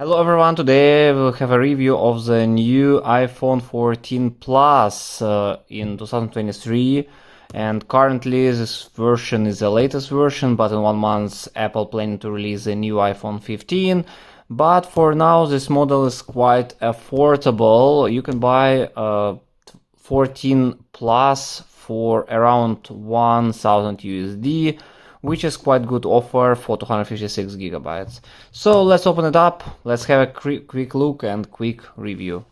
Hello everyone, today we'll have a review of the new iPhone 14 Plus in 2023, and currently this version is the latest version, but in 1 month Apple planning to release a new iPhone 15. But for now this model is quite affordable. You can buy 14 Plus for around 1000 USD, which is quite good offer for 256 gigabytes. So let's open it up, let's have a quick look and quick review.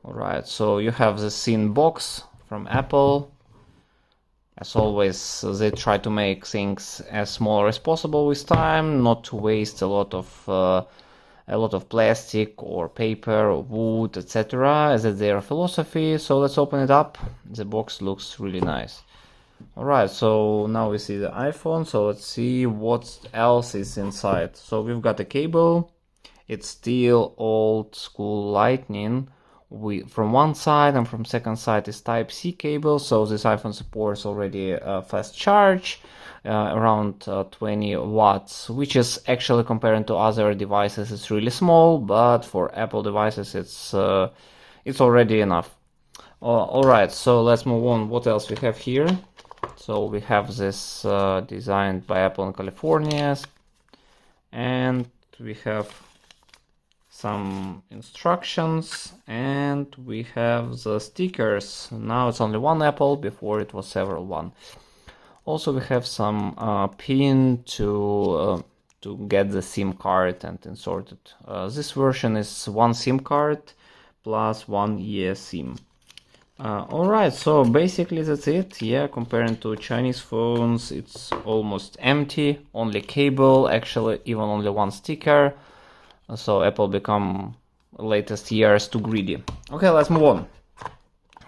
Alright, so you have the thin box from Apple. As always, they try to make things as small as possible with time, not to waste a lot of plastic or paper or wood, etc. That's their philosophy. So let's open it up. The box looks really nice. Alright, so now we see the iPhone, so let's see what else is inside. So we've got a cable. It's still old school Lightning from one side, and from second side is Type-C cable. So this iPhone supports already a fast charge, around 20 watts, which is actually, comparing to other devices, it's really small, but for Apple devices it's already enough. Alright, so let's move on. What else we have here? So we have this designed by Apple in California, and we have some instructions, and we have the stickers. Now it's only one Apple, before it was several one. Also we have some pin to get the SIM card and insert it. This version is one SIM card plus 1 year SIM. Alright, so basically that's it. Yeah, comparing to Chinese phones, it's almost empty, only cable, actually even only one sticker. So Apple become latest years too greedy. Okay, let's move on.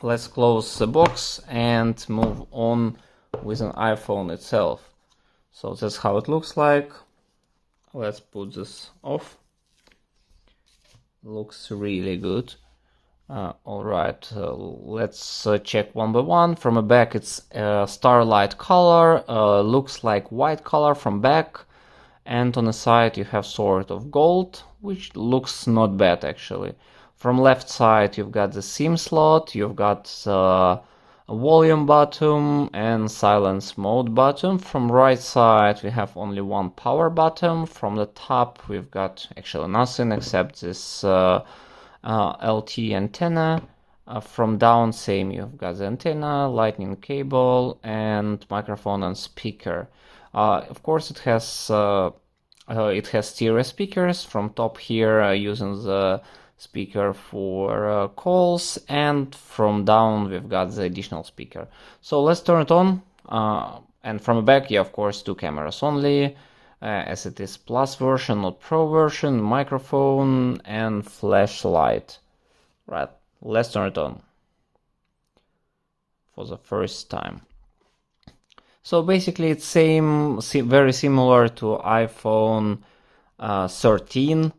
Let's close the box and move on with an iPhone itself. So that's how it looks like. Let's put this off. Looks really good. Alright, let's check one by one. From the back it's starlight color, looks like white color from back, and on the side you have sort of gold, which looks not bad actually. From left side you've got the SIM slot, you've got the volume button and silence mode button. From right side we have only one power button. From the top we've got actually nothing except this LT antenna. From down, same, you've got the antenna, lightning cable, and microphone and speaker. Of course, it has stereo speakers. From top here, using the speaker for calls, and from down we've got the additional speaker. So let's turn it on. And from the back, yeah, of course, 2 cameras only. As it is Plus version, not Pro version, microphone and flashlight. Right, let's turn it on for the first time. So basically it's very similar to iPhone 13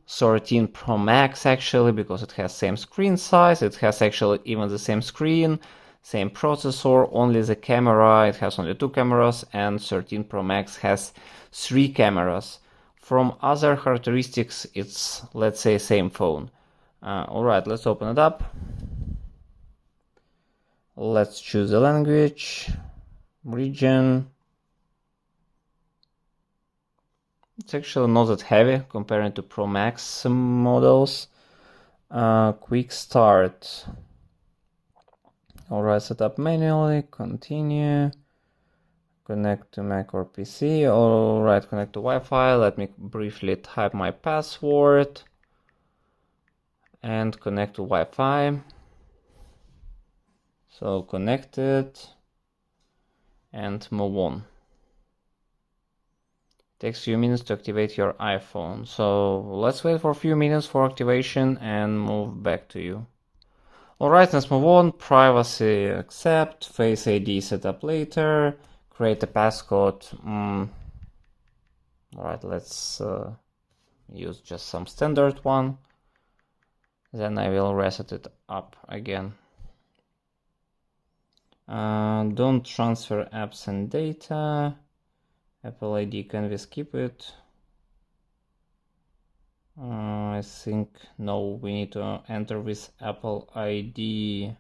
Pro Max actually, because it has same screen size, it has actually even the same screen, same processor, only the camera, it has only 2 cameras, and 13 Pro Max has 3 cameras. From other characteristics, it's, let's say, same phone. Alright, let's open it up. Let's choose the language, region. It's actually not that heavy comparing to Pro Max models. Quick start. Alright, set up manually, continue. Connect to Mac or PC. Alright, connect to Wi-Fi. Let me briefly type my password and connect to Wi-Fi. So connected and move on. Takes a few minutes to activate your iPhone. So let's wait for a few minutes for activation and move back to you. Alright, let's move on. Privacy accept, Face ID setup later, create a passcode. Alright, let's use just some standard one. Then I will reset it up again. Don't transfer apps and data. Apple ID, can we skip it? I think no, we need to enter this Apple ID.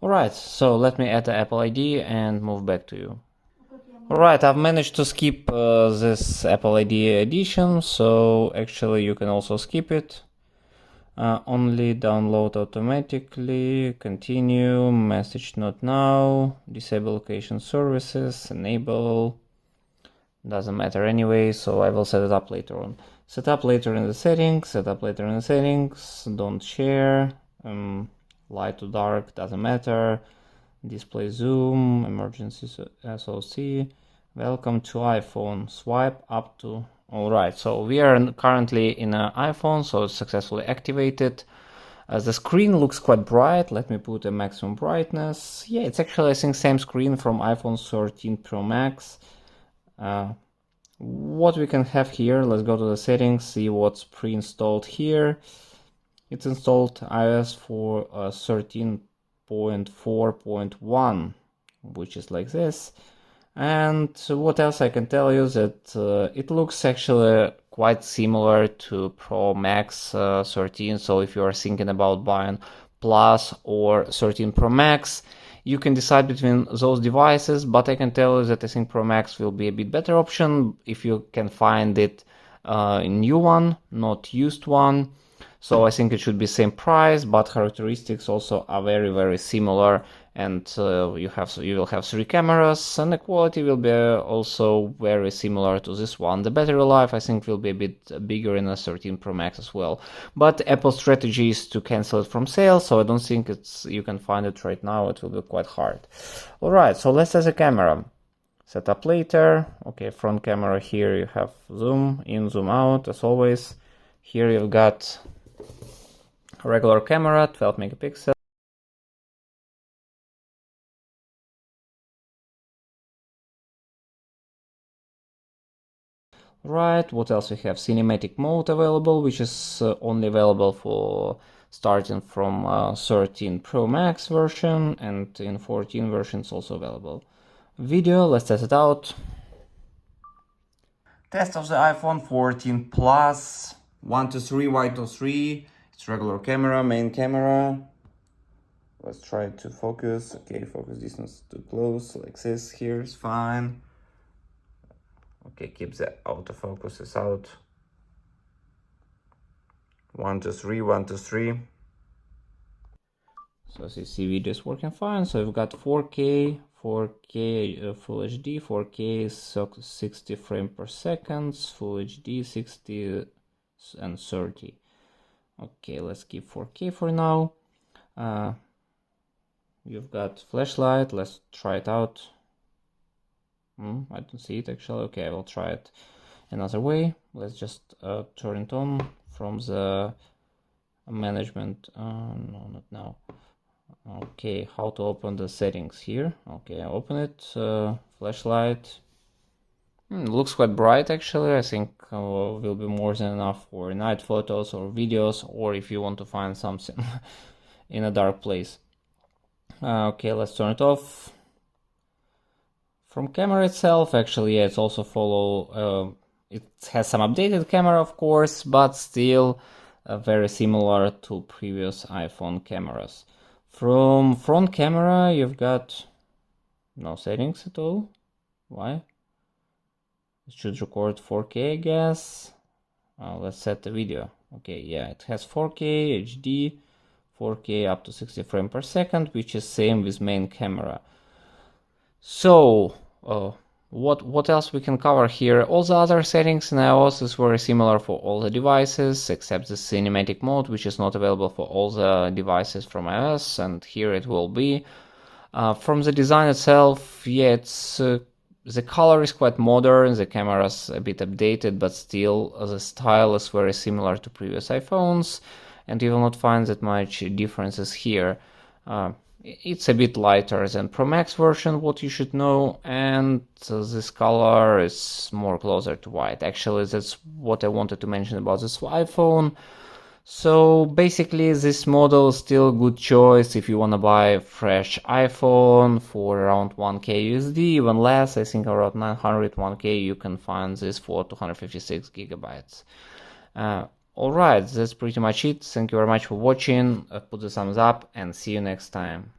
Alright, so let me add the Apple ID and move back to you. Alright, I've managed to skip this Apple ID edition, so actually you can also skip it. Only download automatically, continue, message not now, disable location services, enable, doesn't matter anyway, so I will set it up later on. Set up later in the settings, don't share, light to dark, doesn't matter, display zoom, emergency SOC, welcome to iPhone, swipe up to. Alright, so we are currently in an iPhone, so it's successfully activated. The screen looks quite bright. Let me put a maximum brightness. Yeah, it's actually, I think, same screen from iPhone 13 Pro Max. What we can have here, let's go to the settings, see what's pre-installed here. It's installed iOS for 13.4.1, which is like this. And what else I can tell you is that it looks actually quite similar to Pro Max 13. So if you are thinking about buying Plus or 13 Pro Max, you can decide between those devices, but I can tell you that I think Pro Max will be a bit better option if you can find it new one, not used one. So I think it should be same price, but characteristics also are very, very similar. And you will have 3 cameras, and the quality will be also very similar to this one. The battery life I think will be a bit bigger in a 13 Pro Max as well. But Apple's strategy is to cancel it from sale, so I don't think you can find it right now. It will be quite hard. All right, so let's set the camera. Set up later. Okay, front camera here you have zoom in, zoom out as always. Here you've got regular camera, 12 megapixel. Right, what else we have? Cinematic mode available, which is only available for starting from 13 Pro Max version, and in 14 version it's also available. Video, let's test it out. Test of the iPhone 14 Plus. 1 to 3, white to 3. It's regular camera, main camera. Let's try to focus. Okay, focus distance too close, like this. Here is fine. Okay, keep the autofocus out. 1 to 3, 1 to 3. So as you see, video is working fine. So we've got 4K, 4K Full HD, 4K 60 frames per second, Full HD 60 and 30. Okay, let's keep 4K for now. You've got flashlight. Let's try it out. I don't see it actually. Okay, I will try it another way. Let's just turn it on from the management. No, not now. Okay, how to open the settings here. Okay, I open it. Flashlight. Looks quite bright actually. I think will be more than enough for night photos or videos, or if you want to find something in a dark place. Okay, let's turn it off. From camera itself, actually, yeah, it's also it has some updated camera, of course, but still very similar to previous iPhone cameras. From front camera, you've got no settings at all. Why? It should record 4K, I guess. Let's set the video. Okay, yeah, it has 4K, HD, 4K up to 60 frames per second, which is same with main camera. So, what else we can cover here? All the other settings in iOS is very similar for all the devices, except the cinematic mode, which is not available for all the devices from iOS, and here it will be. From the design itself, yeah, it's the color is quite modern, the camera's a bit updated, but still the style is very similar to previous iPhones, and you will not find that much differences here. It's a bit lighter than Pro Max version, what you should know, and this color is more closer to white. Actually, that's what I wanted to mention about this iPhone. So basically, this model is still a good choice if you want to buy a fresh iPhone for around 1K USD, even less. I think around 900, 1K, you can find this for 256 gigabytes. Alright, that's pretty much it. Thank you very much for watching. Put the thumbs up and see you next time.